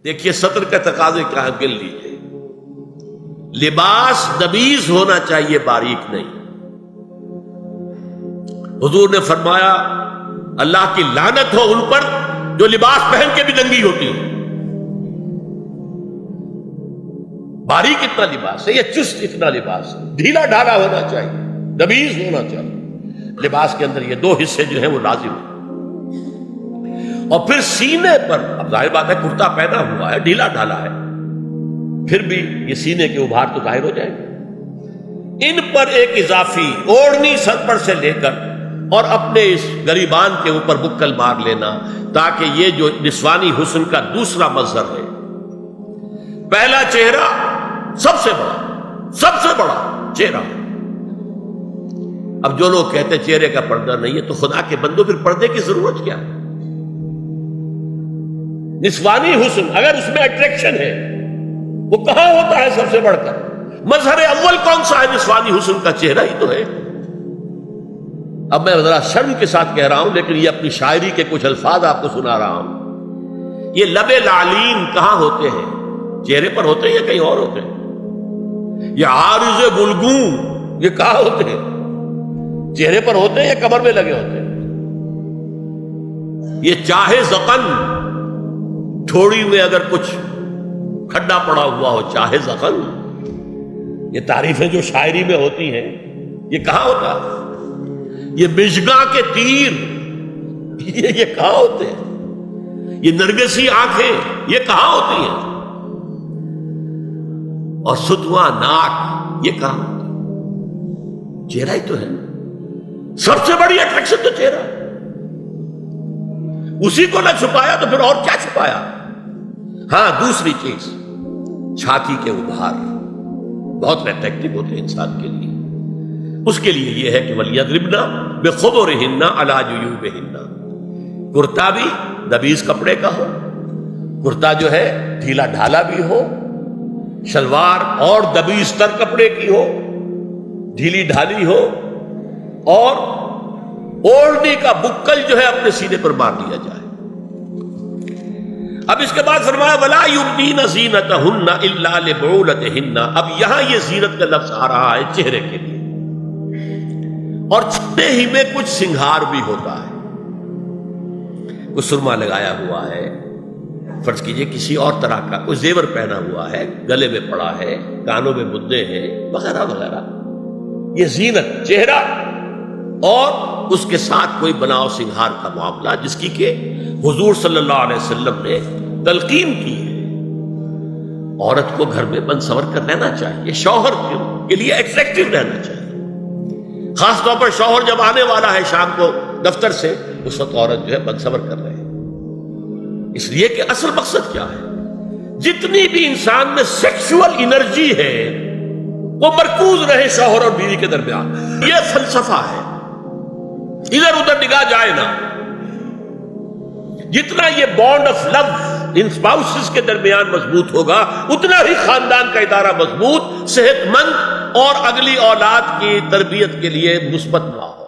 دیکھیے سطر کا تقاضے کیا گر لیجیے، لباس نبیذ ہونا چاہیے، باریک نہیں۔ حضور نے فرمایا اللہ کی لعنت ہو ان پر جو لباس پہن کے بھی ننگی ہوتی ہے۔ باریک اتنا لباس ہے یا چست اتنا لباس ہے، ڈھیلا ڈھالا ہونا چاہیے، نبیذ ہونا چاہیے۔ لباس کے اندر یہ دو حصے جو ہیں وہ لازم ہیں۔ اور پھر سینے پر، اب ظاہر بات ہے کرتا پہنا ہوا ہے، ڈھیلا ڈھالا ہے، پھر بھی یہ سینے کے ابھار تو ظاہر ہو جائے گا۔ ان پر ایک اضافی اوڑھنی سر پر سے لے کر اور اپنے اس گریبان کے اوپر بکل مار لینا، تاکہ یہ جو نسوانی حسن کا دوسرا مظہر ہے، پہلا چہرہ سب سے بڑا چہرہ۔ اب جو لوگ کہتے ہیں چہرے کا پردہ نہیں ہے، تو خدا کے بندو پھر پردے کی ضرورت کیا ہے؟ نسوانی حسن اگر اس میں اٹریکشن ہے، وہ کہاں ہوتا ہے سب سے بڑھ کر؟ مظہر اول کون سا ہے؟ نسوانی حسن کا چہرہ ہی تو ہے۔ اب میں ذرا شرم کے ساتھ کہہ رہا ہوں، لیکن یہ اپنی شاعری کے کچھ الفاظ آپ کو سنا رہا ہوں۔ یہ لب لعلین کہاں ہوتے ہیں؟ چہرے پر ہوتے ہیں یا کہیں اور ہوتے ہیں؟ یہ عارض گلگوں یہ کہاں ہوتے ہیں؟ چہرے پر ہوتے ہیں یا کمر میں لگے ہوتے ہیں؟ یہ چاہے زقن، تھوڑی میں اگر کچھ کھڈا پڑا ہوا ہو، چاہے زقن، یہ تعریفیں جو شاعری میں ہوتی ہیں یہ کہاں ہوتا ہے؟ یہ مژگاں کے تیر یہ کہاں ہوتے ہیں؟ یہ نرگسی آنکھیں یہ کہاں ہوتی ہیں؟ اور ستواں ناک یہ کہاں ہوتی ہے؟ چہرہ ہی تو ہے، سب سے بڑی اٹریکشن تو چہرہ، اسی کو نہ چھپایا تو پھر اور کیا چھپایا؟ ہاں دوسری چیز، چھاتی کے ابھار بہت اٹریکٹیو ہوتے ہیں انسان کے لیے۔ اس کے لیے یہ ہے کہ وَلْيَضْرِبْنَ بِخُمُرِهِنَّ عَلَى جُيُوبِهِنَّ، کرتا بھی نبیذ کپڑے کا ہو، کرتا جو ہے ڈھیلا ڈھالا بھی ہو، شلوار اور نبیذ تر کپڑے کی ہو، ڈھیلی ڈھالی ہو، اور اوڑھنی کا بکل جو ہے اپنے سینے پر مار دیا جائے۔ اب اس کے بعد فرمایا وَلَا يُبْدِينَ زِينَتَهُنَّ إِلَّا لِبُعُولَتِهِنَّ۔ اب یہاں یہ زینت کا لفظ آ رہا ہے چہرے کے لیے، اور چہرے ہی میں کچھ سنگھار بھی ہوتا ہے۔ کوئی سرما لگایا ہوا ہے، فرض کیجئے کسی اور طرح کا کوئی زیور پہنا ہوا ہے، گلے میں پڑا ہے، کانوں میں مدے ہیں، وغیرہ وغیرہ، یہ زینت چہرہ، اور اس کے ساتھ کوئی بناؤ سنگھار کا معاملہ، جس کی کہ حضور صلی اللہ علیہ وسلم نے تلقین کی ہے۔ عورت کو گھر میں بن سور کر رہنا چاہیے، شوہر کے لیے ایٹریکٹیو رہنا چاہیے، خاص طور پر شوہر جب آنے والا ہے شام کو دفتر سے، اس وقت عورت جو ہے بن سور کر رہے ہیں، اس لیے کہ اصل مقصد کیا ہے؟ جتنی بھی انسان میں سیکشول انرجی ہے وہ مرکوز رہے شوہر اور بیوی کے درمیان، یہ فلسفہ ہے، ادھر ادھر نگاہ جائے نا۔ جتنا یہ bond of love in spouses کے درمیان مضبوط ہوگا، اتنا ہی خاندان کا ادارہ مضبوط، صحت مند اور اگلی اولاد کی تربیت کے لیے مثبت ماحول۔